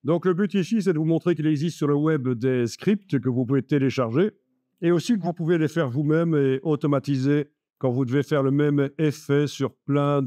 Donc, le but ici, c'est de vous montrer qu'il existe sur le web des scripts que vous pouvez télécharger et aussi que vous pouvez les faire vous-même et automatiser quand vous devez faire le même effet sur plein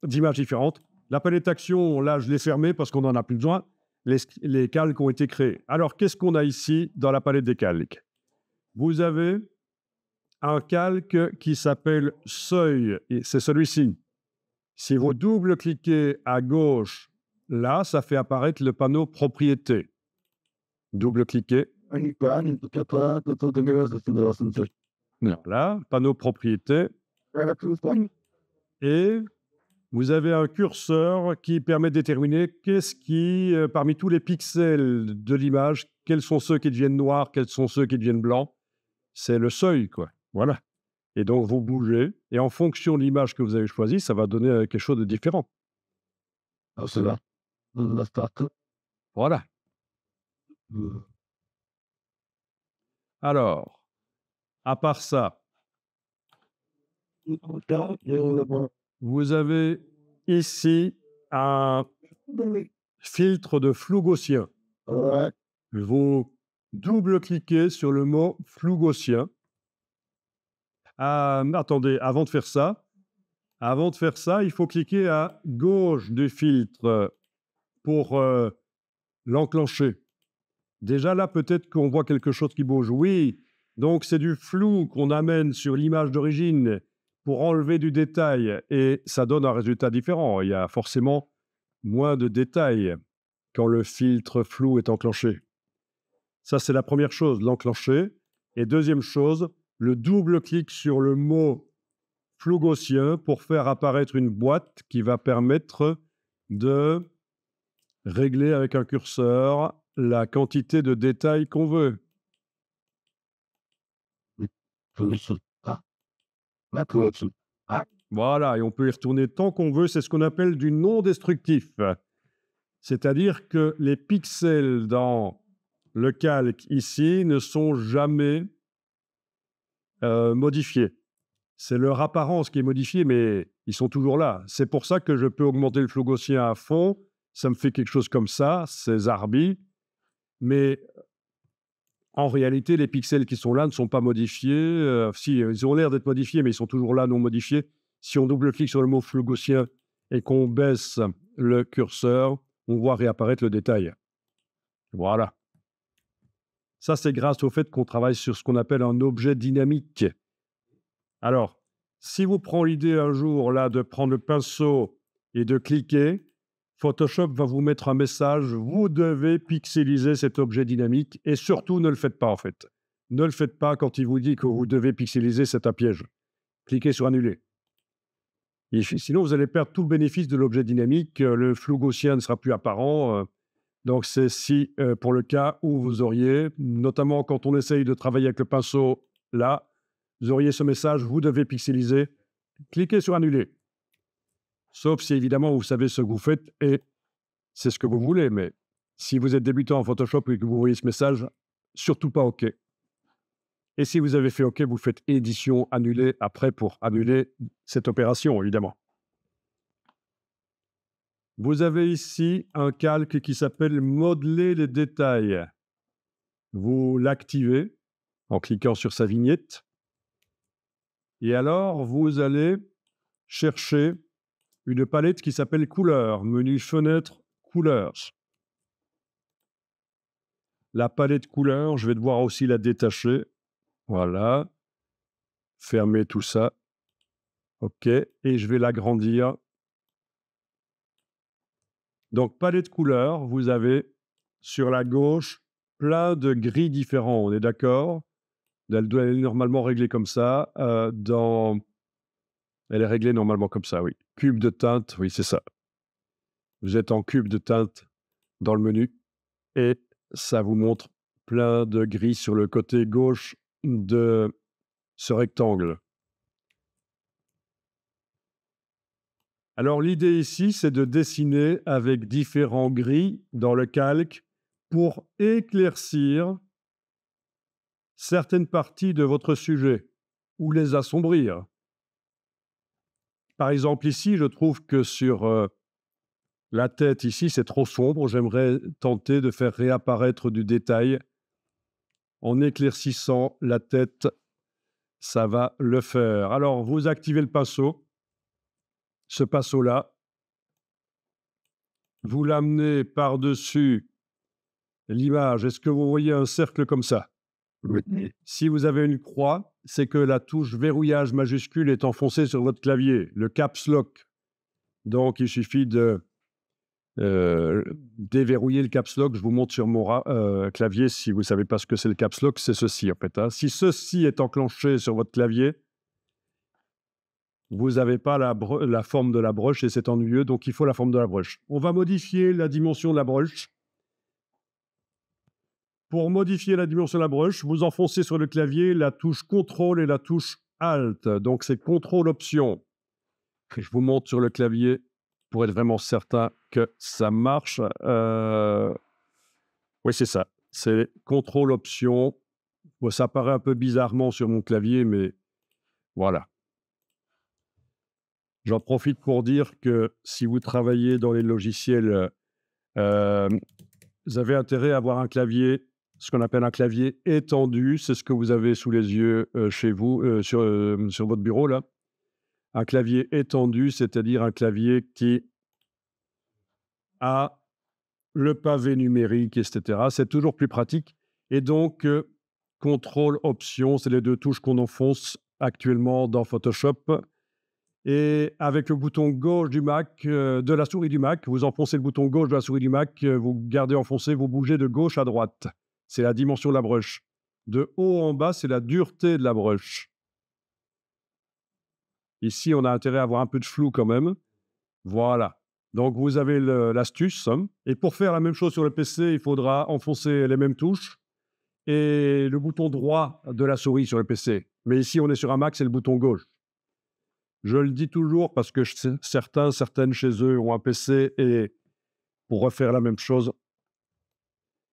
d'images différentes. La palette action, là, je l'ai fermée parce qu'on n'en a plus besoin. Les calques ont été créés. Alors, qu'est-ce qu'on a ici dans la palette des calques? Vous avez un calque qui s'appelle Seuil, et c'est celui-ci. Si vous double-cliquez à gauche, là, ça fait apparaître le panneau Propriétés. Double-cliquez. Là, panneau Propriétés. Et vous avez un curseur qui permet de déterminer qu'est-ce qui, parmi tous les pixels de l'image, quels sont ceux qui deviennent noirs, quels sont ceux qui deviennent blancs. C'est le seuil, quoi. Voilà. Et donc, vous bougez, et en fonction de l'image que vous avez choisie, ça va donner quelque chose de différent. Voilà. Alors, à part ça, vous avez ici un filtre de flou gaussien. Vous double-cliquez sur le mot flou gaussien. Attendez, avant de faire ça, il faut cliquer à gauche du filtre pour l'enclencher. Déjà là, peut-être qu'on voit quelque chose qui bouge. Oui, donc c'est du flou qu'on amène sur l'image d'origine pour enlever du détail et ça donne un résultat différent. Il y a forcément moins de détails quand le filtre flou est enclenché. Ça, c'est la première chose, l'enclencher. Et deuxième chose, le double-clic sur le mot flou gaussien pour faire apparaître une boîte qui va permettre de régler avec un curseur la quantité de détails qu'on veut. Voilà, et on peut y retourner tant qu'on veut. C'est ce qu'on appelle du non destructif. C'est-à-dire que les pixels dans le calque ici ne sont jamais modifiés. C'est leur apparence qui est modifiée, mais ils sont toujours là. C'est pour ça que je peux augmenter le flou gaussien à fond. Ça me fait quelque chose comme ça, c'est Zarbi. Mais en réalité, les pixels qui sont là ne sont pas modifiés. Si, ils ont l'air d'être modifiés, mais ils sont toujours là, non modifiés. Si on double-clique sur le mot flou gaussien et qu'on baisse le curseur, on voit réapparaître le détail. Voilà. Ça, c'est grâce au fait qu'on travaille sur ce qu'on appelle un objet dynamique. Alors, si vous prenez l'idée un jour là de prendre le pinceau et de cliquer, Photoshop va vous mettre un message, vous devez pixeliser cet objet dynamique et surtout ne le faites pas en fait. Ne le faites pas quand il vous dit que vous devez pixeliser, c'est un piège. Cliquez sur annuler. Et sinon, vous allez perdre tout le bénéfice de l'objet dynamique, le flou gaussien ne sera plus apparent. Donc, c'est si pour le cas où vous auriez, notamment quand on essaye de travailler avec le pinceau là, vous auriez ce message, vous devez pixeliser, cliquez sur annuler. Sauf si évidemment vous savez ce que vous faites et c'est ce que vous voulez, mais si vous êtes débutant en Photoshop et que vous voyez ce message, surtout pas OK. Et si vous avez fait OK, vous faites édition, annuler après pour annuler cette opération, évidemment. Vous avez ici un calque qui s'appelle modeler les détails. Vous l'activez en cliquant sur sa vignette. Et alors, vous allez chercher une palette qui s'appelle couleurs, menu fenêtre couleurs. La palette couleurs, je vais devoir aussi la détacher. Voilà. Fermer tout ça. OK. Et je vais l'agrandir. Donc, palette couleurs, vous avez sur la gauche plein de gris différents. On est d'accord? Elle doit être normalement réglée comme ça. Elle est réglée normalement comme ça, oui. Cube de teinte, oui, c'est ça. Vous êtes en cube de teinte dans le menu et ça vous montre plein de gris sur le côté gauche de ce rectangle. Alors, l'idée ici, c'est de dessiner avec différents gris dans le calque pour éclaircir certaines parties de votre sujet ou les assombrir. Par exemple, ici, je trouve que sur La tête ici, c'est trop sombre. J'aimerais tenter de faire réapparaître du détail. En éclaircissant la tête, ça va le faire. Alors, vous activez le pinceau. Ce pinceau-là, vous l'amenez par-dessus l'image. Est-ce que vous voyez un cercle comme ça? Oui. Si vous avez une croix, c'est que la touche verrouillage majuscule est enfoncée sur votre clavier, le caps lock. Donc, il suffit de déverrouiller le caps lock. Je vous montre sur mon clavier. Si vous ne savez pas ce que c'est le caps lock, c'est ceci en fait, hein. Si ceci est enclenché sur votre clavier, vous n'avez pas la forme de la broche et c'est ennuyeux, donc il faut la forme de la broche. On va modifier la dimension de la broche. Pour modifier la dimension de la broche, vous enfoncez sur le clavier la touche CTRL et la touche ALT. Donc c'est CTRL-Option. Je vous montre sur le clavier pour être vraiment certain que ça marche. Oui, c'est ça. C'est CTRL-Option. Bon, ça paraît un peu bizarrement sur mon clavier, mais voilà. J'en profite pour dire que si vous travaillez dans les logiciels, vous avez intérêt à avoir un clavier, ce qu'on appelle un clavier étendu. C'est ce que vous avez sous les yeux chez vous, sur votre bureau, là. Un clavier étendu, c'est-à-dire un clavier qui a le pavé numérique, etc. C'est toujours plus pratique. Et donc, CTRL-Option, c'est les deux touches qu'on enfonce actuellement dans Photoshop. Et avec le bouton gauche du Mac, de la souris du Mac, vous enfoncez le bouton gauche de la souris du Mac, vous gardez enfoncé, vous bougez de gauche à droite. C'est la dimension de la brush. De haut en bas, c'est la dureté de la brush. Ici, on a intérêt à avoir un peu de flou quand même. Voilà. Donc, vous avez l'astuce. Et pour faire la même chose sur le PC, il faudra enfoncer les mêmes touches et le bouton droit de la souris sur le PC. Mais ici, on est sur un Mac, c'est le bouton gauche. Je le dis toujours parce que certaines chez eux ont un PC et pour refaire la même chose,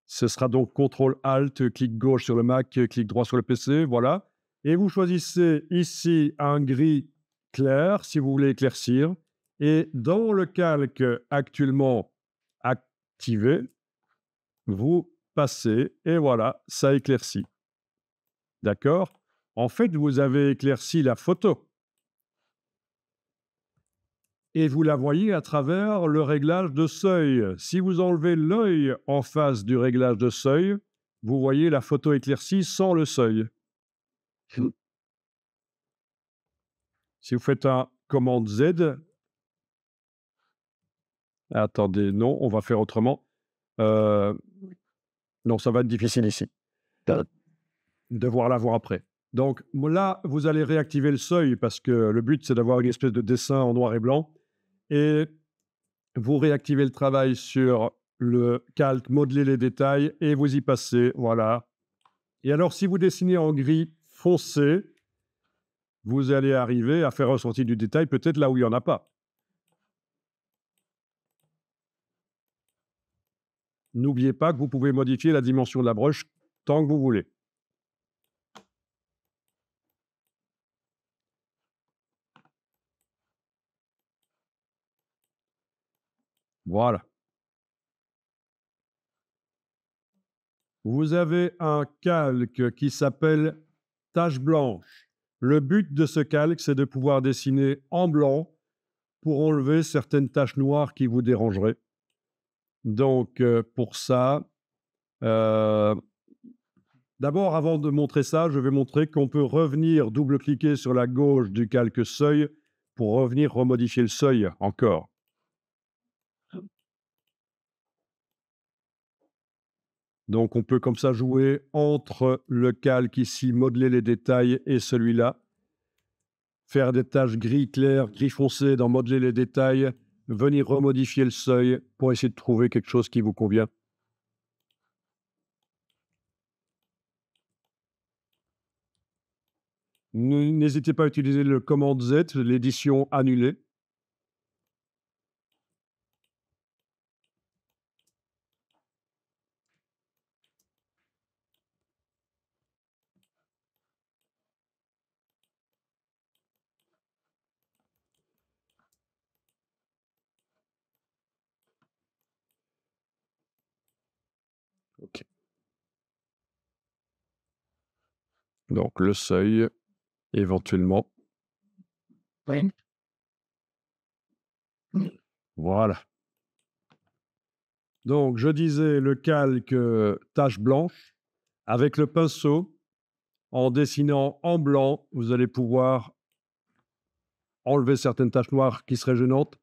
ce sera donc CTRL-ALT, clic gauche sur le Mac, clic droit sur le PC, voilà. Et vous choisissez ici un gris clair si vous voulez éclaircir. Et dans le calque actuellement activé, vous passez et voilà, ça éclaircit. D'accord? En fait, vous avez éclairci la photo. Et vous la voyez à travers le réglage de seuil. Si vous enlevez l'œil en face du réglage de seuil, vous voyez la photo éclaircie sans le seuil. Si vous faites un commande Z, attendez, non, on va faire autrement. Non, ça va être difficile ici. Devoir la voir après. Donc là, vous allez réactiver le seuil parce que le but, c'est d'avoir une espèce de dessin en noir et blanc. Et vous réactivez le travail sur le calque, modeler les détails et vous y passez, voilà. Et alors, si vous dessinez en gris foncé, vous allez arriver à faire ressortir du détail peut-être là où il n'y en a pas. N'oubliez pas que vous pouvez modifier la dimension de la broche tant que vous voulez. Voilà. Vous avez un calque qui s'appelle tache blanche. Le but de ce calque, c'est de pouvoir dessiner en blanc pour enlever certaines taches noires qui vous dérangeraient. Donc, pour ça, d'abord, avant de montrer ça, je vais montrer qu'on peut revenir double-cliquer sur la gauche du calque seuil pour revenir remodifier le seuil encore. Donc, on peut comme ça jouer entre le calque ici, modeler les détails, et celui-là. Faire des taches gris clair, gris foncé dans modeler les détails, venir remodifier le seuil pour essayer de trouver quelque chose qui vous convient. N'hésitez pas à utiliser le commande Z, l'édition annulée. OK. Donc le seuil, éventuellement. Oui. Voilà. Donc je disais le calque, tache blanche. Avec le pinceau, en dessinant en blanc, vous allez pouvoir enlever certaines taches noires qui seraient gênantes.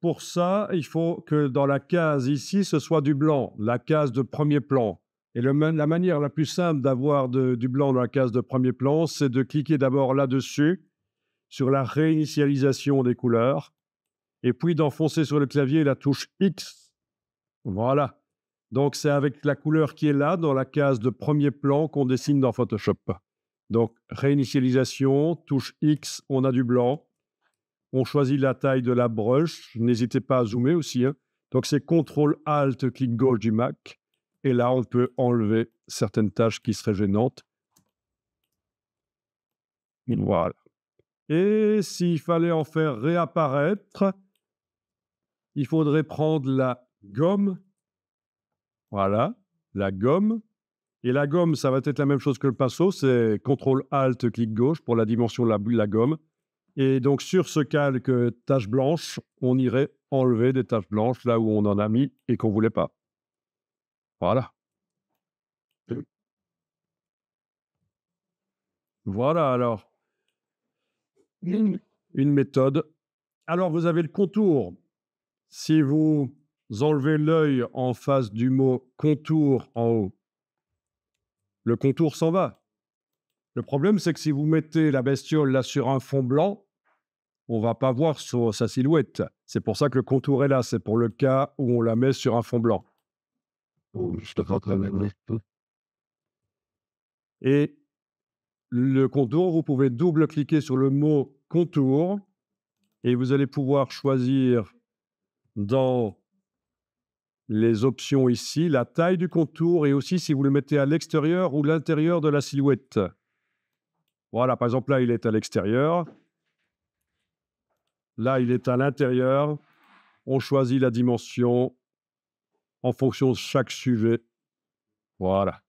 Pour ça, il faut que dans la case ici, ce soit du blanc, la case de premier plan. Et la manière la plus simple d'avoir du blanc dans la case de premier plan, c'est de cliquer d'abord là-dessus, sur la réinitialisation des couleurs, et puis d'enfoncer sur le clavier la touche X. Voilà. Donc, c'est avec la couleur qui est là, dans la case de premier plan, qu'on dessine dans Photoshop. Donc, réinitialisation, touche X, on a du blanc. On choisit la taille de la brush. N'hésitez pas à zoomer aussi, hein. Donc, c'est CTRL-ALT, clic gauche du Mac. Et là, on peut enlever certaines tâches qui seraient gênantes. Voilà. Et s'il fallait en faire réapparaître, il faudrait prendre la gomme. Voilà, la gomme. Et la gomme, ça va être la même chose que le pinceau, c'est CTRL-ALT, clic gauche pour la dimension de la gomme. Et donc, sur ce calque tache blanche, on irait enlever des taches blanches là où on en a mis et qu'on ne voulait pas. Voilà. Voilà alors une méthode. Alors, vous avez le contour. Si vous enlevez l'œil en face du mot contour en haut, le contour s'en va. Le problème, c'est que si vous mettez la bestiole là sur un fond blanc, on va pas voir sa silhouette. C'est pour ça que le contour est là. C'est pour le cas où on la met sur un fond blanc. Et le contour, vous pouvez double-cliquer sur le mot contour et vous allez pouvoir choisir dans les options ici la taille du contour et aussi si vous le mettez à l'extérieur ou l'intérieur de la silhouette. Voilà, par exemple, là, il est à l'extérieur. Là, il est à l'intérieur. On choisit la dimension en fonction de chaque sujet. Voilà.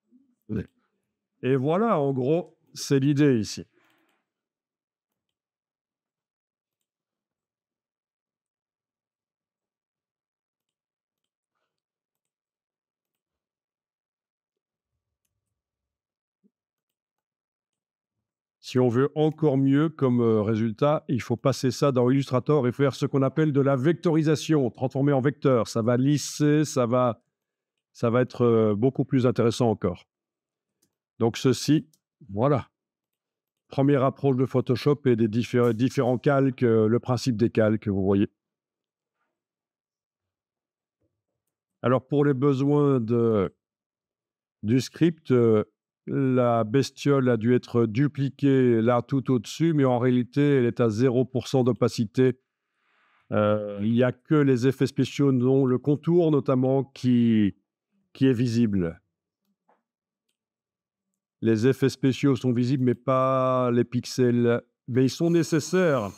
Et voilà, en gros, c'est l'idée ici. Si on veut encore mieux comme résultat, il faut passer ça dans Illustrator et faire ce qu'on appelle de la vectorisation, transformer en vecteur. Ça va lisser, ça va être beaucoup plus intéressant encore. Donc ceci, voilà. Première approche de Photoshop et des différents calques, le principe des calques, vous voyez. Alors pour les besoins du script, la bestiole a dû être dupliquée là tout au-dessus, mais en réalité, elle est à 0% d'opacité. Il n'y a que les effets spéciaux, dont le contour notamment, qui est visible. Les effets spéciaux sont visibles, mais pas les pixels. Mais ils sont nécessaires